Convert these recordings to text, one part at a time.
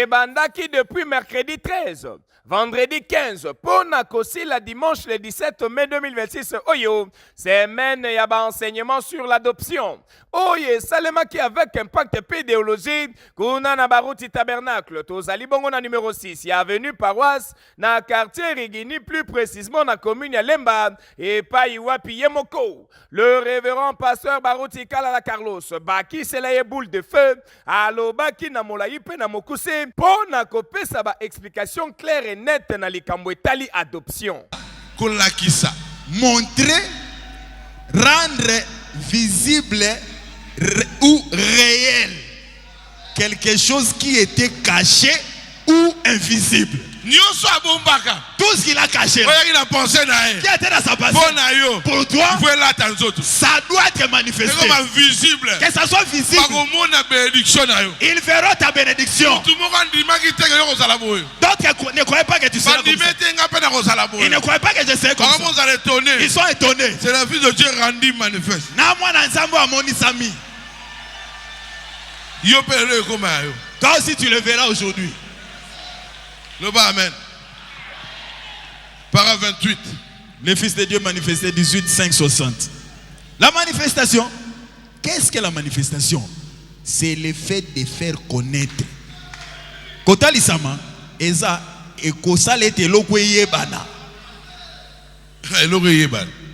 Ebandaki depuis mercredi 13. Vendredi 15, Pona la dimanche le 17 mai 2026, Oyo, semaine yaba enseignement sur l'adoption. Oye, Salemaki avec impact pédéologie, Kuna na Baruti Tabernacle, Tozali Bongo na numéro 6, y avenue Paroisse, na quartier Rigini, plus précisément na commune ya Lemba, et Paiwapi Yemoko. Le révérend pasteur Baruti Kalala Carlos, Baki Selaye boule de feu, alo Baki na Molaïpe na Mokuse, Pona Kope sa ba explication claire et net na likambo etali adoption. Kolakisa, montrer, rendre visible ou réel quelque chose qui était caché ou invisible. Tout ce qu'il a caché, qui était dans sa pensée, pour toi, ça doit être manifesté. Que ça soit visible, ils verront ta bénédiction. D'autres ne croyaient pas que tu serais comme ça. Ils ne croyaient pas que je serais comme ça. Ils sont étonnés. C'est le Fils de Dieu rendu manifeste. Toi aussi tu le verras aujourd'hui. Amen. Parole 28. Le Fils de Dieu manifesté 18, 5, 60. La manifestation. Qu'est-ce que la manifestation? C'est le fait de faire connaître. Kota lisama, eza ekosalete lokweye bana.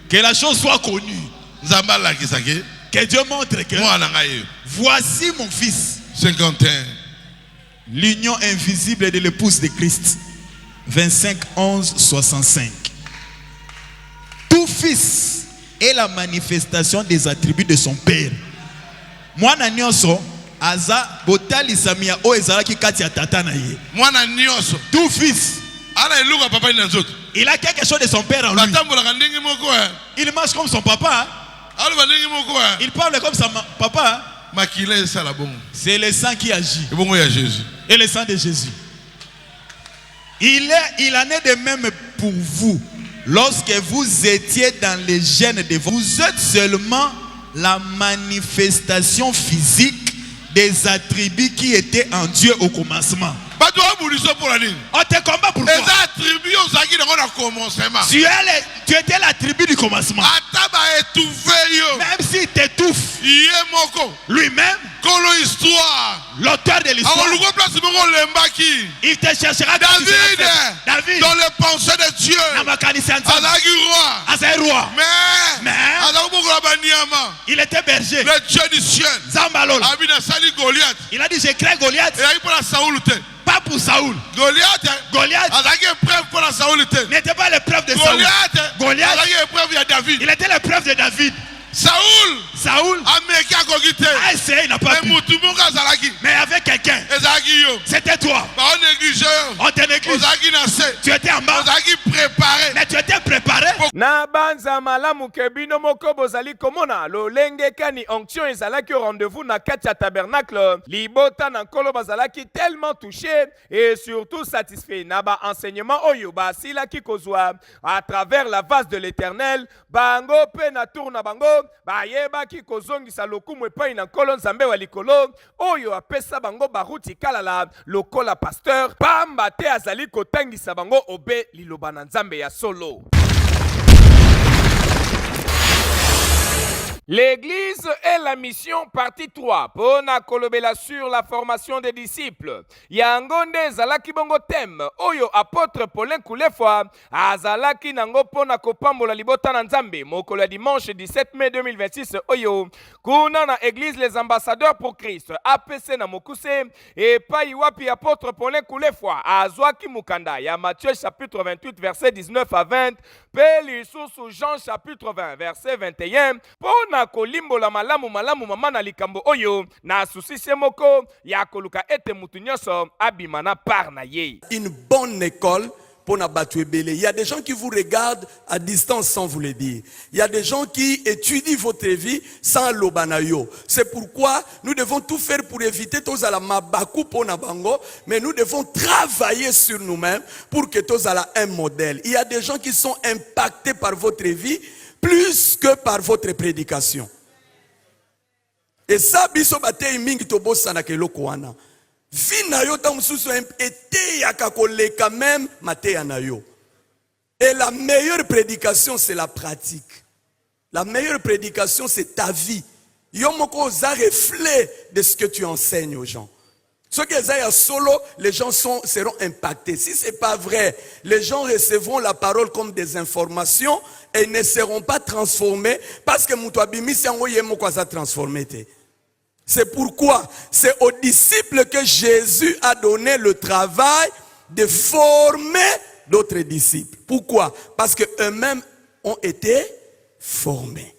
Que la chose soit connue. Que Dieu montre que voici mon fils. 51. L'union invisible de l'épouse de Christ. 25, 11, 65. Tout fils est la manifestation des attributs de son père. Mwana nyonso aza botali samia o ezalaki kati ya tata na ye. Mwana nyonso. Tout fils. Ala eluka papa ina nzoto. Il a quelque chose de son père en lui. Il marche comme son papa. Il parle comme son papa. C'est le sang qui agit. Et le sang de Jésus. Il en est de même pour vous. Lorsque vous étiez dans les gènes de vous êtes seulement la manifestation physique des attributs qui étaient en Dieu au commencement. On te combat pour toi. Tu étais la tribu du commencement. Même s'il t'étouffe, lui-même, l'auteur de l'histoire, il te cherchera. David, dans les pensées de Dieu, Azay roi. Mais il était berger. Le Dieu du ciel, il a dit j'ai créé Goliath. Pas pour Saoul. Goliath n'était pas l'épreuve de Saoul. Goliath, il était l'épreuve de David. Saoul a essayé, il n'a pas pu. Mais avec quelqu'un, c'était toi. On te néglige. Tu étais en bas. Mais tu étais préparé. Na banza malamu kebino moko bozali komona lolenge kani onction ezalaki au rendez-vous na kati ya tabernacle libota na nkolo bazalaki tellement touché et surtout satisfait na ba enseignement oyo basilaki kozwa à travers la vase de l'Éternel bango pe na tour na bango bayebaki kozongisa lokumu epai na nkolo nzambe wa likolo oyo apesa bango baruti kalala lokola pasteur pamba te azali kotangisa bango obe liloba na nzambe ya solo. L'église est la mission partie 3. Pona kolobela sur la formation des disciples. Yangonde zalaki bongo thème. Oyo apôtre Paulin Koulefwa azalaki nango pona kopambola libota na nzambe. Mokolo dimanche 17 mai 2026 oyo. Kuna na église les ambassadeurs pour Christ. APC na Mokuse et pai wapi apôtre Paulin Koulefwa azwaki mukanda ya Matthieu chapitre 28 verset 19 à 20. Pe sous Jean chapitre 20 verset 21. Pona kolimbola malamu mama na likambo oyo na susise moko ya koluka ete mutu nyonso abima na par na ye. Une bonne école pour Nabatouébélé. Il y a des gens qui vous regardent à distance sans vous le dire. Il y a des gens qui étudient votre vie sans l'obanayo. C'est pourquoi nous devons tout faire pour éviter tous la mabaku pour Nabango, mais nous devons travailler sur nous-mêmes pour que tous un modèle. Il y a des gens qui sont impactés par votre vie plus que par votre prédication. Et ça, biso batei mingi tobosa na keloko wana. Vie na yo ta mususu était ya kakoleka même mateya na yo. Et la meilleure prédication, c'est la pratique. La meilleure prédication, c'est ta vie. Yo moko za reflet de ce que tu enseignes aux gens. Ce que ça solo, les gens seront impactés. Si c'est pas vrai, les gens recevront la parole comme des informations et ne seront pas transformés parce que mutuabimi siango yemo kwa za transformé. C'est pourquoi c'est aux disciples que Jésus a donné le travail de former d'autres disciples. Pourquoi? Parce que eux-mêmes ont été formés.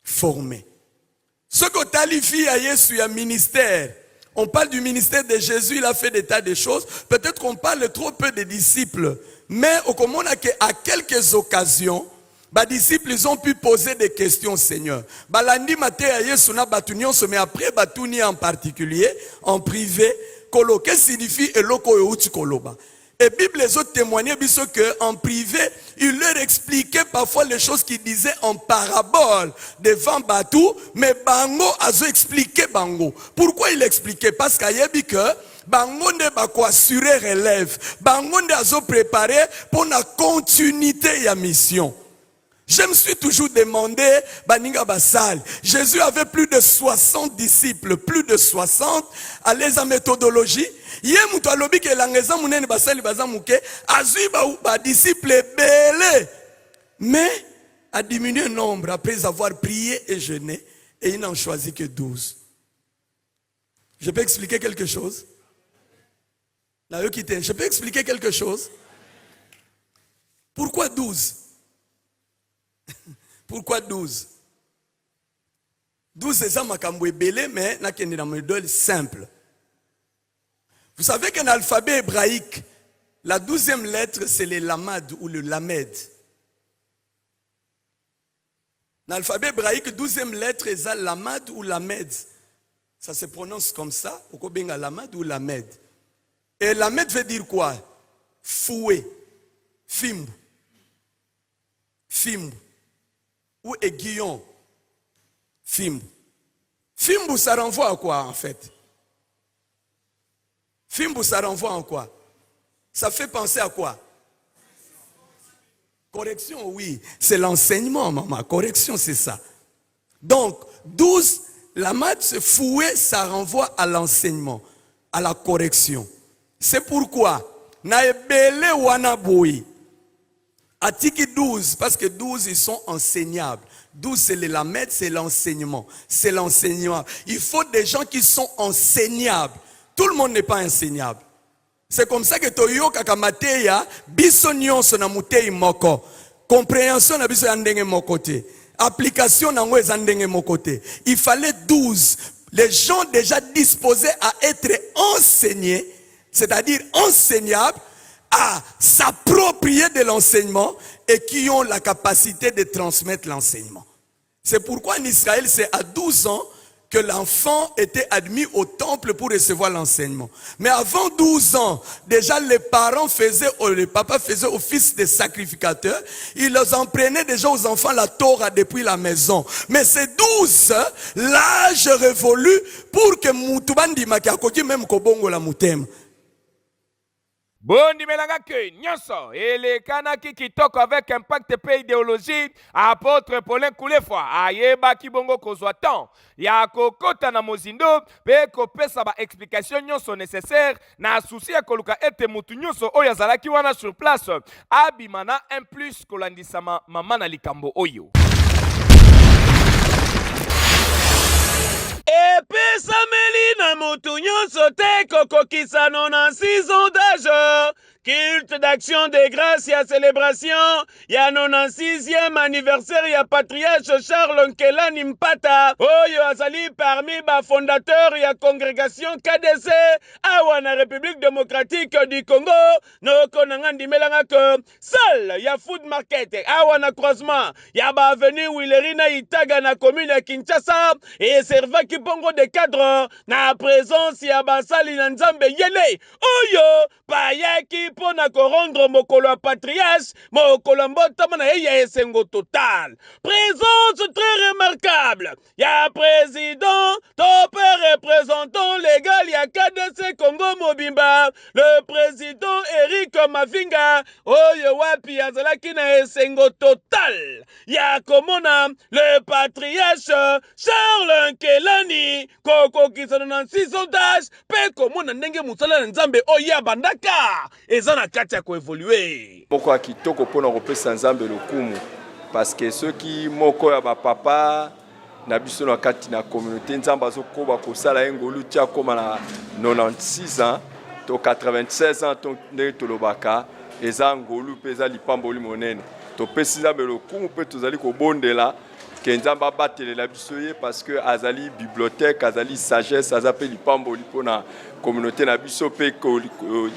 Formés. Ce que qualifie à Jésus un ministère, on parle du ministère de Jésus, il a fait des tas de choses. Peut-être qu'on parle trop peu des disciples. Mais au commun, à quelques occasions, les disciples ils ont pu poser des questions au Seigneur. Balandi mate à Yesu na batunion, mais après batuni en particulier, en privé, kolo, qu'est-ce que signifie eloko euti koloba? Et Bible les autres témoignaient qu'en privé, il leur expliquait parfois les choses qu'il disait en parabole devant Batou, mais Bango a expliqué Bango. Pourquoi il expliquait? Parce qu'il y a dit que Bango ne va quoi assurer relève. Bango ne a préparé pour la continuité de la mission. Je me suis toujours demandé, Baninga Bassal, Jésus avait plus de 60 disciples, plus de 60, à l'aise en méthodologie. Yé mutu alobi ke langeza munene basali bazamuke, azui ba disciples belé. Mais a diminué le nombre après avoir prié et jeûné, et il n'en choisit que 12. Je peux expliquer quelque chose? Je peux expliquer quelque chose? Pourquoi 12? Pourquoi 12? 12 c'est ça makambo belé, mais n'a qu'un modèle simple. Vous savez qu'un alphabet hébraïque, la 12e lettre, c'est le lamad ou le lamed. L'alphabet hébraïque, 12e lettre, c'est lamad ou lamed. Ça se prononce comme ça, au benga lamad ou lamed. Et lamed veut dire quoi? Fouet, fimbu, fimbu, ou aiguillon, fimbu. Fimbu, ça renvoie à quoi en fait? Fimbu, ça renvoie en quoi? Ça fait penser à quoi? Correction, oui. C'est l'enseignement, maman. Correction, c'est ça. Donc, 12, la mat se fouet, ça renvoie à l'enseignement, à la correction. C'est pourquoi, naebele wanaboui, atiki 12, parce que 12, ils sont enseignables. 12, c'est le lamed, c'est l'enseignement. C'est l'enseignement. Il faut des gens qui sont enseignables. Tout le monde n'est pas enseignable. C'est comme ça que toyo kakamateya biso nyonso na mutei moko. Compréhension na biso ya ndenge moko te. Application na ngo eza ndenge moko te. Il fallait 12. Les gens déjà disposés à être enseignés, c'est-à-dire enseignables, à s'approprier de l'enseignement et qui ont la capacité de transmettre l'enseignement. C'est pourquoi en Israël, c'est à 12 ans que l'enfant était admis au temple pour recevoir l'enseignement. Mais avant 12 ans, déjà les parents faisaient, les papas faisaient office de sacrificateur. Ils leur en prenaient déjà aux enfants la Torah depuis la maison. Mais c'est 12, l'âge révolu pour que Moutubandi Makiakoki même Kobongo la Moutem. Bondi melanga ke nyonso elekanaki kitoko avec impact pe idéologie apôtre Paulin Koulefwa ayebaki bongo kozwa temps ya kokota na mozindo pe kopesa ba explication nyonso nécessaire na souci ya koluka ete mutu nyonso oyo azalaki wana sur place abimana un plus kolandisama mama na likambo oyo. Epesameli na mutu nyonso te kokokisa 96 ans d'âge. Culte d'action de grâce ya célébration ya 96e anniversaire ya patriarche Charles Nkelani Mpata oyo azali parmi ba fondateur ya congrégation KDC awa na République démocratique du Congo noko nanga ndimelanga que salle ya food market awa na croisement ya ba avenue Willerina Itaga na commune ya Kinshasa et servaki bongo de cadre na présence ya basali na Nzambe yele oyo bayaki pona ko rendre mokolo ya patriarche mokolo mbotama na ye esengo total. Présence très remarquable ya président Top représentant légal ya KDC Congo Mobimba, le président Eric Mavinga, oyo wapi azalaki na esengo total ya komona le patriarche Charles Nkelani kokokisa 96 ans d'âge pe komona ndenge musala na nzambe oyo bandaka eza na kati ya koevolue moko ya kitoko mpona kopesa nzambe lokumu parce que soki moko ya bapapa na biso na kati na communauté nzambe azokoba kosala ye ngolu ti akóma na 96 ans to 96 ans to ndenge tolobaka eza ngolu mpe eza lipamboli monene topesi nzambe lokumu mpe tozali kobondela ke nzambe abatelela biso ye parce que azali bibliothèque azali sagesse aza mpe lipamboli mpona communauté na biso mpe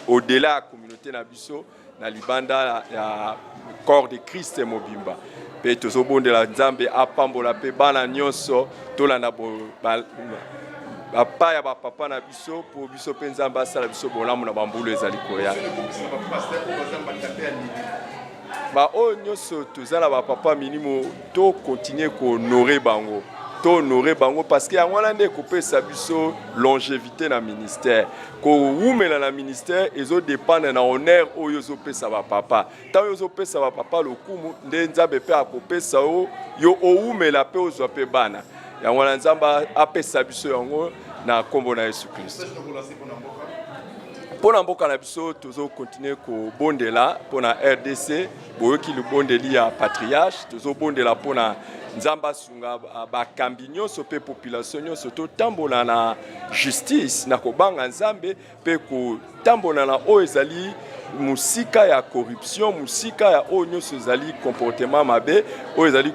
au-delà ya communauté na biso na libanda ya corps de Christ mobimba pe tozobondela nzambe apambola pe bana nyonso tolanda bapa ya bapapa na biso po biso pe nzambe asala biso bolamu na bambulu ezali koya oyo nyonso toza na bapapa minimo to continue kohonore bango to honore bango parce que yango wana nde kopesa biso longévité na ministère kowumela na ministère ezodépendre na honneur oyo ozopesa bapapa ntango oyo ozopesa bapapa lokumu nde nzambe mpe akopesa yo owumela mpe ozwa mpe bana yango wana nzambe apesa biso yango na kombo na Yesu Kristo mpona mboka na biso tozokontinue kobondela mpona RDC boyoki libondeli ya patriarche tozobondela mpona nzambe asunga bakambi nyonso mpe population nyonso totambola na justice na kobanga nzambe mpe kotambola na oyo ezali musika ya corruption musika ya oyo nyonso ezali comportement mabe oyo ezali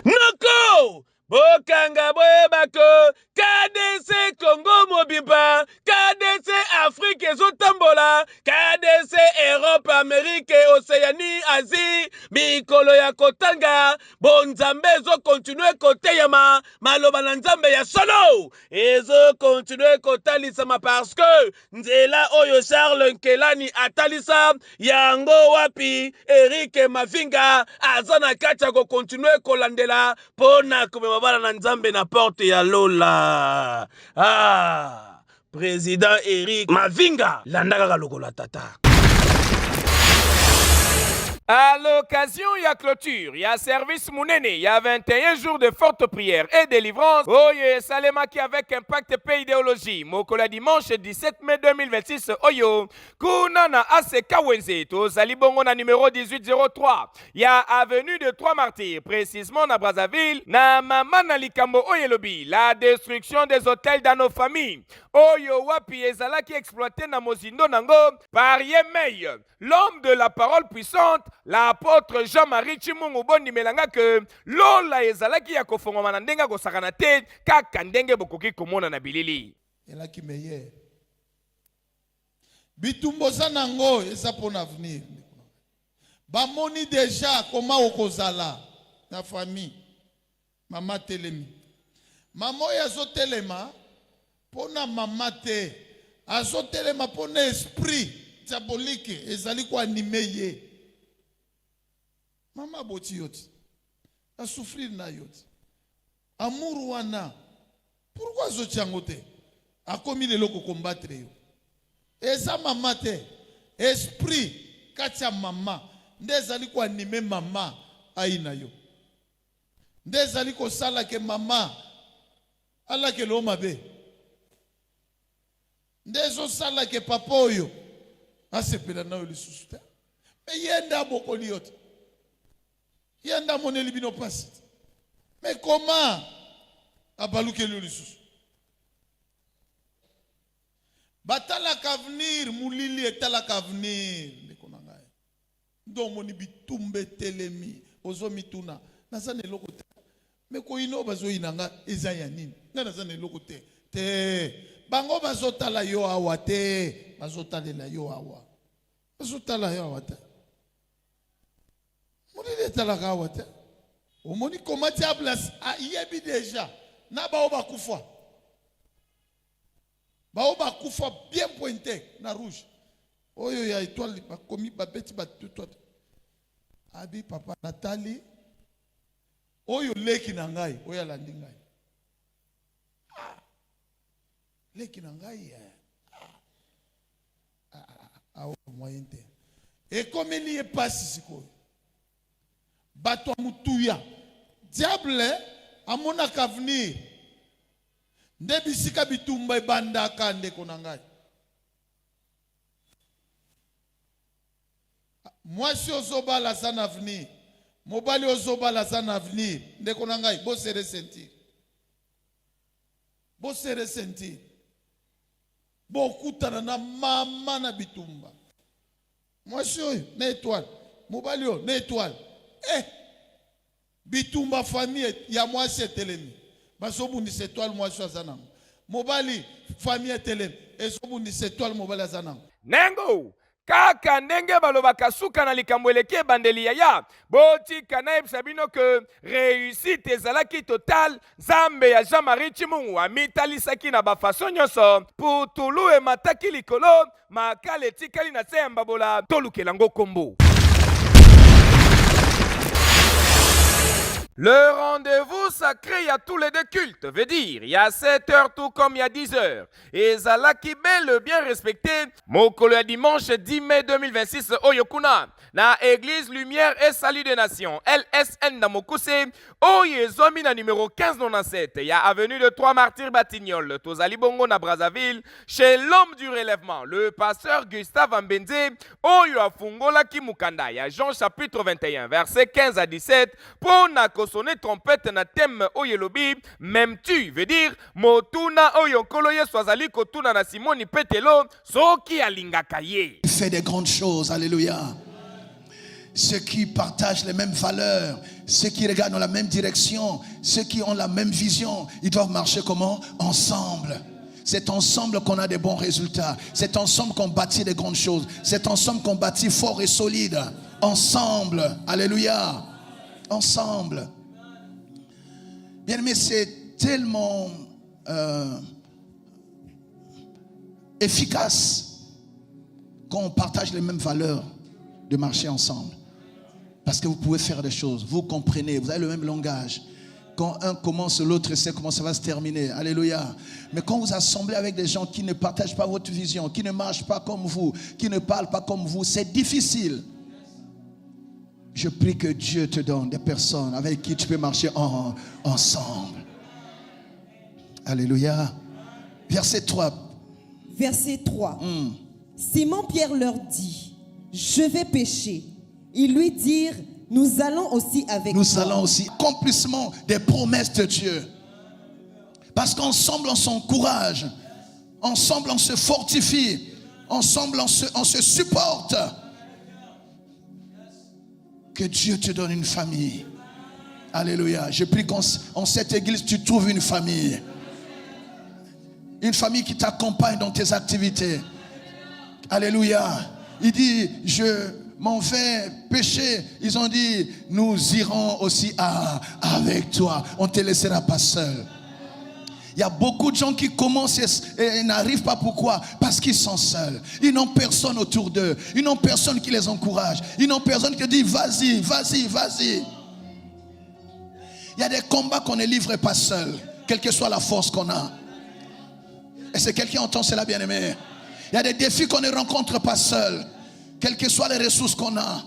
noko bokanga boyebako KDC Congo Mobimba, KDC Afrique ezotambola, KDC Europe, Amérique, Océanie, Asie, mikolo ya kotanga, bonzambe ezo continue koteyama, maloba na nzambe ya solo, ezo continue kotalisama parce que nzela oyo Charles Nkelani atalisa, yango wapi Eric Mavinga, azana kacha ko continue kolandela, pona kumebabala na nzambe na porte ya Lola. Président Eric Mavinga, landaka lokola tata. À l'occasion, il y a clôture, il y a service Mounene, il y a 21 jours de forte prière et délivrance. Oye, Salema qui avec impact et idéologie. Mokola dimanche 17 mai 2026. Oyo, Kunana Aseka Wenze, Tozalibongo na numéro 1803. Il y a avenue de Trois Martyrs, précisément na Brazzaville, na Mamana Likambo Oyelobi, la destruction des hôtels dans nos familles. Oyo Wapi Ezala qui exploité na Mozindo Nango par Yemei, l'homme de la parole puissante. L'apôtre Jean-Marie Chimungu Bondi Melanga que lola ezalaki ya kofongoma na ndenga kosakana te kaka ndenge bokoki komona na bilili. Elaki meilleur. Bitumboza nango eza pour l'avenir. Bamoni déjà comment okozala na famille. Mama telemi. Mama yazo telema pona mama te. Azo telema pona esprit diabolique ezali ko animer. Mama boti yote. A souffrir na yote. Amour wana. Pourquoi zo tiangote? A komi le loko combattre yo. Eza mama te. Esprit katia mama. Ndezali ko anime mama aina yo. Ndezali ko sala ke mama ala ke lo mabe. Ndezo sala ke papa oyo. Asepela na yo lisusu te. Me yenda bokoli yote. Yanda moneli bino pasi. Mais comment abaluke le lisusu? Batala kavenir mulili etala kavenir ndeko nangaye. Ndo moni bitumbe telemi ozo mituna nazane loko te. Mais ko ino bazo inanga eza ya nini? Nga nazane loko te. Te bango bazo tala yo awa te. Bazo talela yo awa. Bazo tala yo awa te. Mulili etalaka awa te. Omoni koma diables yebi déjà na baoba kufa. Baoba kufa bien pointé na rouge. Oyo ya étoile bakomi babeti batuto. Abi papa Nathalie. Oyo leki na ngai, oyo landi ngai. leki na ngai awa moyen te ekomeli ye pasi sikoyo bato ya mutuya diable amonaka avenir nde bisika bitumba ebandaka ndeko na ngai mwasi ozobala aza na avenir mobali ozobala aza na avenir ndeko na ngai bose ressentir bokutana na mama na bitumba mwasi oyo na étoile mobali oyo na étoile bitumba famille ya mwasi etelemi bazobundisa étoile mwasi aza nango mobali famille etelemi ezobundisa étoile mobali aza nango nengo kaka ndenge balobaka suka na likambo eleki ebandeli yaya botika nayebisa bino ke réussite ezalaki total nzambe ya Jean-Marie Chimungu amitalisaki na bafaso nyonso putulu emataki likolo makala etikali na se ya mbabola tolukela ngo kombo. Le rendez-vous sacré, il y a tous les deux cultes, veut dire, il y a 7 heures tout comme il y a 10 heures. Et Zalaki Bel, bien respecté, Mokolo ya dimanche 10 mai 2026, Oyokuna, na Église Lumière et Salut des Nations, LSN na Mokuse, Oyezomi na numéro 1597, il y a avenue de 3 Martyrs Batignolles, Tozali Bongo na Brazzaville, chez l'homme du relèvement, le pasteur Gustave Ambenze, Oyo Afungola Kimukanda, il y a Jean chapitre 21, verset 15 à 17, pour na sonner trompette na thème oyelobi même tu veut dire motuna oyo koloye swazali kotuna na Simoni Petelo soki alingaka ye. Il fait des grandes choses, alléluia. Ceux qui partagent les mêmes valeurs, ceux qui regardent dans la même direction, ceux qui ont la même vision, ils doivent marcher comment? Ensemble. C'est ensemble qu'on a des bons résultats. C'est ensemble qu'on bâtit des grandes choses. C'est ensemble qu'on bâtit fort et solide. Ensemble, alléluia. Ensemble. Bien aimé, c'est tellement efficace quand on partage les mêmes valeurs de marcher ensemble. Parce que vous pouvez faire des choses, vous comprenez, vous avez le même langage. Quand un commence, l'autre sait comment ça va se terminer. Alléluia. Mais quand vous assemblez avec des gens qui ne partagent pas votre vision, qui ne marchent pas comme vous, qui ne parlent pas comme vous, c'est difficile. Je prie que Dieu te donne des personnes avec qui tu peux marcher ensemble. Alléluia. Verset 3. Verset 3. Simon-Pierre leur dit, je vais pêcher. Ils lui dirent, nous allons aussi avec toi. Nous allons aussi. Accomplissement des promesses de Dieu. Parce qu'ensemble on s'encourage. Ensemble on se fortifie. Ensemble on se supporte. Que Dieu te donne une famille. Alléluia. Je prie qu'en cette église, tu trouves une famille. Une famille qui t'accompagne dans tes activités. Alléluia. Il dit, je m'en vais pêcher. Ils ont dit, nous irons aussi avec toi. On ne te laissera pas seul. Il y a beaucoup de gens qui commencent et n'arrivent pas. Pourquoi? Parce qu'ils sont seuls. Ils n'ont personne autour d'eux. Ils n'ont personne qui les encourage. Ils n'ont personne qui dit vas-y, vas-y, vas-y. Il y a des combats qu'on ne livre pas seul, quelle que soit la force qu'on a. Est-ce que quelqu'un entend cela, bien-aimé? Il y a des défis qu'on ne rencontre pas seul, quelles que soient les ressources qu'on a.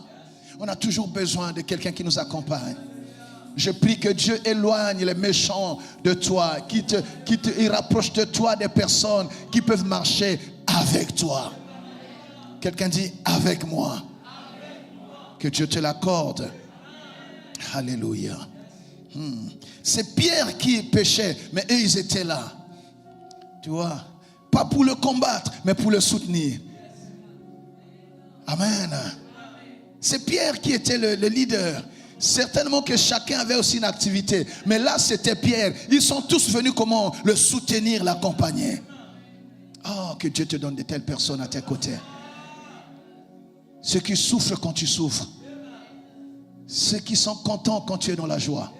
On a toujours besoin de quelqu'un qui nous accompagne. Je prie que Dieu éloigne les méchants de toi, il rapproche de toi des personnes qui peuvent marcher avec toi. Quelqu'un dit avec moi. Que Dieu te l'accorde. Alléluia. C'est Pierre qui péchait, mais eux ils étaient là. Tu vois, pas pour le combattre, mais pour le soutenir. Amen. C'est Pierre qui était le leader. Certainement que chacun avait aussi une activité. Mais là, c'était Pierre. Ils sont tous venus comment? Le soutenir, l'accompagner. Oh, que Dieu te donne de telles personnes à tes côtés. Ceux qui souffrent quand tu souffres. Ceux qui sont contents quand tu es dans la joie.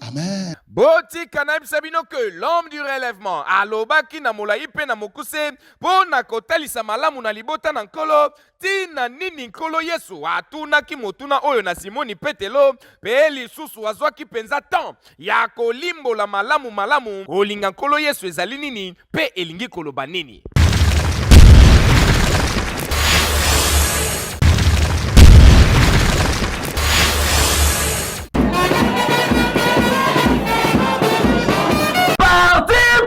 Amen. botika na yebisa bino ke l'homme du relèvement alobaki na molai mpe na mokuse mpo na kotalisa malamu na libota na nkolo tina nini nkolo yesu atunaki motuna oyo na simoni petelo mpe lisusu azwaki mpenza temps ya kolimbola malamu kolinga nkolo yesu ezali nini mpe elingi koloba nini.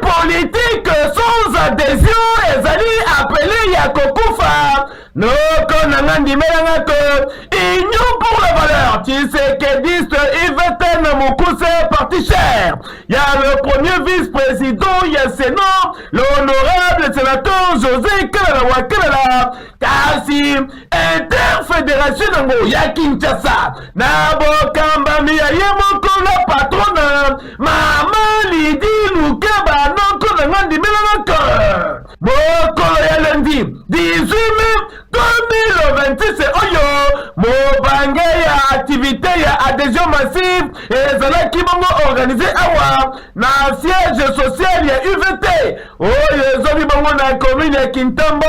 Politique sans adhésion ezali appelé ya kokufa noko nanga ndimelanga ko union pour la valeur tshisekediste ivete na mokuse parti cher ya le premier vice-président ya Sénat l'honorable sénateur José Kalala Wakalala kasi interfédération nango ya Kinshasa na bokambami ya ye moko la patrona mama Lidi Lukeba noko nanga ndimelanga ko mokolo ya lundi 18 mai 2026 oyo mobange ya activité ya adhésion massive ezalaki bongo organisé awa na siège social ya UVT oyo ezali bongo na commune ya Kintambo.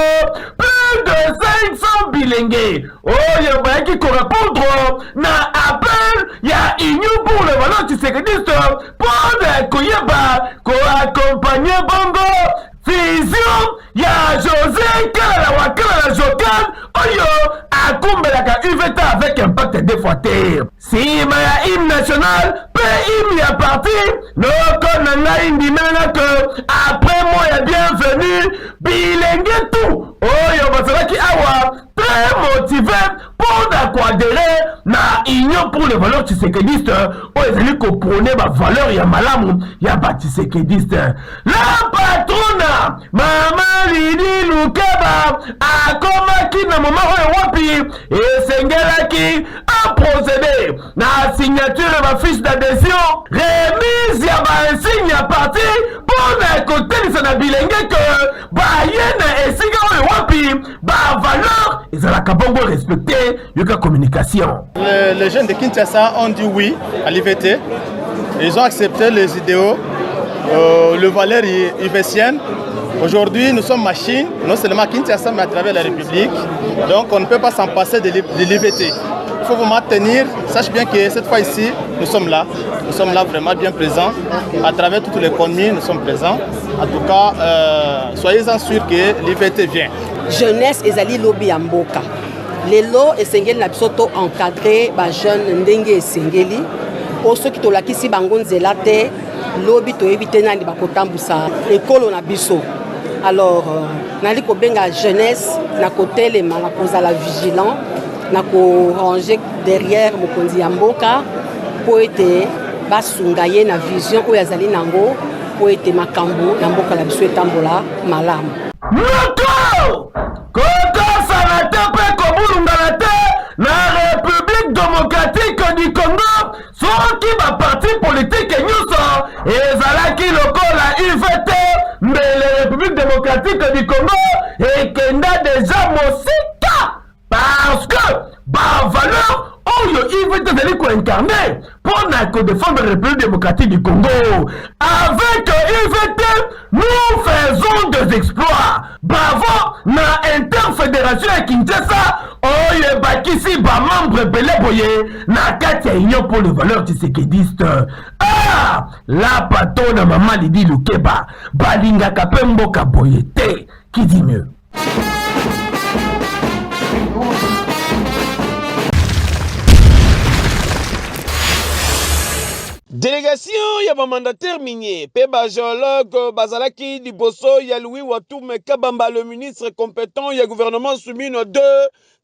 Plus de 500 bilenge oyo bayaki korépondre na appel ya union pour le valeur tshisekidiste mpo na koyeba koaccompagner bongo vision ya José Kalala Wakalala Jokan oyo akumbelaka UVT avec impact des fois te sima ya hymne national pe hymne ya parti noko na ngai ndimelanga ke après moi ya bienvenue bilenge tout oyo bazalaki awa très motivé pour d'adhérer na union pour les valeurs tshisekidistes oyo ezali koprône bavaleur ya malamu ya batshisekidiste. La patrona mama Lidi Lukeba akomaki na moma oyo wapi esengelaki procédé na signature ya bafiche d'adhésion remise ya bainsigne ya parti mpo na kotelisa na bilenge ke baye na esika oyo wapi bavaleur ezalaka bongo respecté yoka communication. Les jeunes de Kinshasa ont dit oui à l'IVT. Ils ont accepté les idéaux, le valeur ivetienne. Aujourd'hui, nous sommes machines, non seulement à Kinshasa, mais à travers la République. Donc, on ne peut pas s'en passer de l'IVT. Il faut vous maintenir. Sache bien que cette fois ici, nous sommes là. Nous sommes là vraiment bien présents. À travers toutes les communes, nous sommes présents. En tout cas, soyez-en sûrs que l'IVT vient. Jeunesse ezali lobby ya mboka. Lelo esengeli na biso to encadrer ba jeune ndenge esengeli. Po soki tolakisi bango nzela te lobby toyebi te nani bakotambusa ekolo na biso. Alors nali kobenga jeunesse na kotelema na kozala vigilant na ko ranger derrière mokonzi ya mboka po ete basunga ye na vision oyo azali nango po ete makambo na mboka na biso etambola malamu. Moto kokosana te mpe kobulungana te na République démocratique du Congo soki baparti politike nyonso ezalaki lokola UVT mbele République démocratique du Congo ekenda deja mosika parce que bavaleur oyo UVT ezali koincarne mpo na kodéfendre la République démocratique du Congo. Avec UVT nous faisons des exploits. Bravo na interfédération ya Kinshasa oyo ebakisi bamembre ebele boye na kati ya union pour les valeurs tshisekidistes. Ah, la patona mama Lidi Lukeba balingaka mpe mboka boye te. Qui dit mieux? Délégation ya mandataire minier, Peba géologue Bazalaki Liboso ya Louis Watume Kabamba, le ministre compétent ya gouvernement soumis nos deux.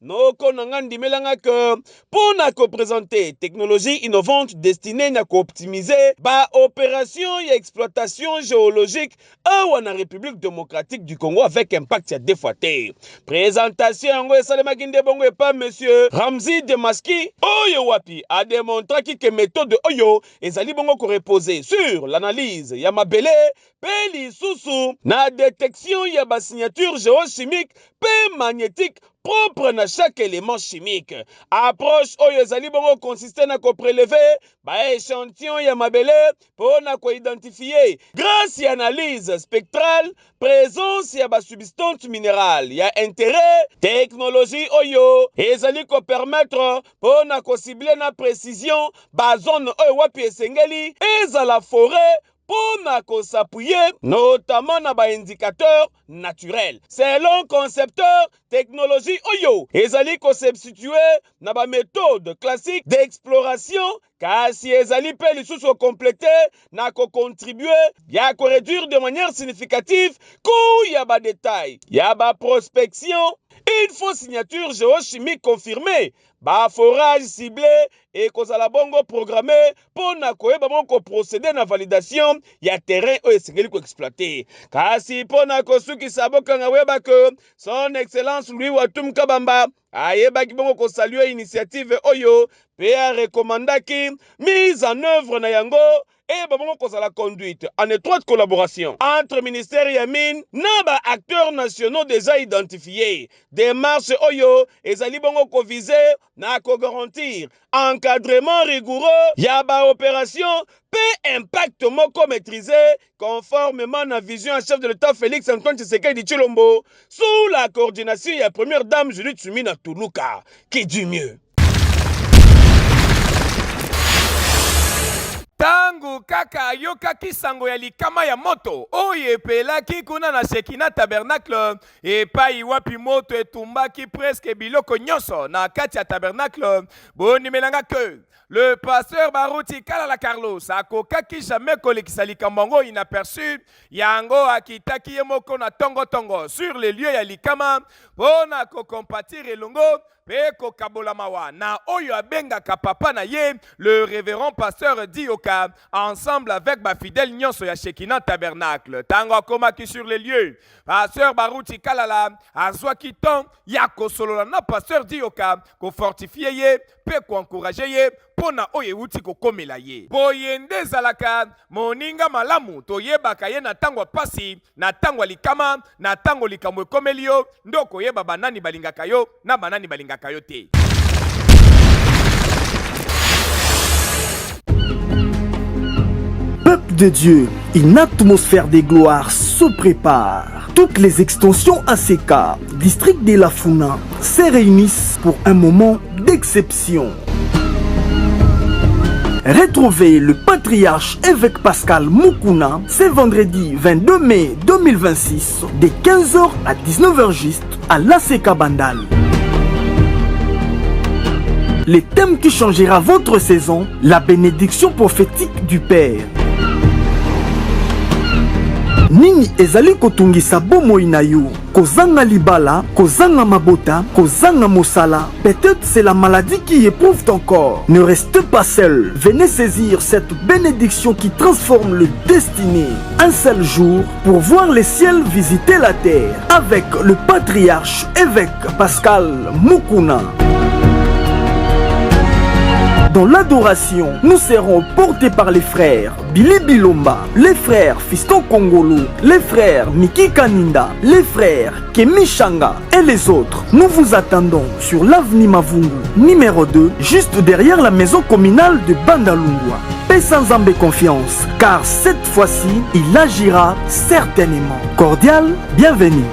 Noko nangandi melanga que pour na ko présenter technologie innovante destinée na ko optimiser ba opération et exploitation géologique en la République démocratique du Congo avec impact ya défoité. Présentation ngo esalema kinde bongo pas monsieur Ramzi Demaski oyo wapi a démontré que méthode oyo ezali bongo ko reposer sur l'analyse ya mabele peli susu na détection ya ba signature géochimique pe magnétique propre na chaque élément chimique. Approche oyo ezali bongo consiste na prélever échantillon ya mabele pour na identifier grâce à analyse spectrale présence ya substance minérale ya intérêt technologie oyo ezali ko permettre pour na cibler na précision zone oyo wapi esengeli ezala forêt pour s'appuyer notamment na indicateur naturel. Selon concepteur, technologie oyo ezali ko substituer na méthode classique d'exploration kasi ezali pe lisusu compléter na ko contribuer ya ko réduire de manière significative coût ya détail ya prospection. Une fausse signature géochimique confirmée, forage ciblé et kozala bongo programmé pour na koyeba bongo procéder na validation ya terrain o esengeli ko exploiter. Kasi pour na kosuki saboka nga weba que son excellence Louis Watum Kabamba ayeba ki bongo ko saluer initiative oyo pe a recommandaki mise en œuvre na yango et babongo kozala conduite en étroite collaboration entre ministère ya mine na acteurs nationaux déjà identifiés. Démarche oyo ezali bongo ko viser na ko garantir encadrement rigoureux ya opération pe impact moko maîtrisé conformément à la vision en chef de l'État Félix Antoine Tshisekedi Tshilombo sous la coordination ya première dame Julie Tsumina Tuluka qui dit mieux. Tangu kaka ayokaki sango ya likama ya moto oyo epelaki kuna na Shekina Tabernacle epai wapi moto etumbaki presque biloko nyonso na kati ya tabernacle bonimelanga que le pasteur Baruti Kalala Carlos akokaki jamais kolekisa likambo yango inaperçu yango akitaki ye moko na tongo sur les lieux ya likama pona kokompatir elongo Peko Kabolamawa na oyo abengaka papa na ye le révérend pasteur Dioka ensemble avec ma fidèle nyonso ya Shekina Tabernacle. Tango akomaki sur les lieux, pasteur Baruti Kalala azwaki ton ya kosolola na pasteur Dioka ko fortifier ye pe ko encourager ye pona oyo uti ko komela ye. Boyende zalaka moninga malamu toyebaka ye na tango pasi na tango likama na tango likambo ekomelio ndoko yeba banani balingaka yo na banani balingaka Kayote. Peuple de Dieu, une atmosphère de gloire se prépare. Toutes les extensions ACK, district de la Funa, se réunissent pour un moment d'exception. Retrouvez le patriarche évêque Pascal Mukuna ce vendredi 22 mai 2026 de 15h à 19h juste à l'ACK Bandal. Le thème qui changera votre saison, la bénédiction prophétique du Père. Nini ezali kotungisa bomoi na yo, kozanga libala, kozanga mabota, kozanga mosala. Peut-être c'est la maladie qui éprouve ton corps. Ne reste pas seul. Venez saisir cette bénédiction qui transforme le destiné. Un seul jour pour voir le ciel visiter la terre avec le patriarche évêque Pascal Mukuna. Dans l'adoration, nous serons portés par les frères Billy Bilomba, les frères Fiston Kongolo, les frères Miki Kaninda, les frères Kemi Shanga et les autres. Nous vous attendons sur l'avenue Mavungu, numéro 2, juste derrière la maison communale de Bandalungwa. Paix sans âme confiance, car cette fois-ci, il agira certainement. Cordial, bienvenue.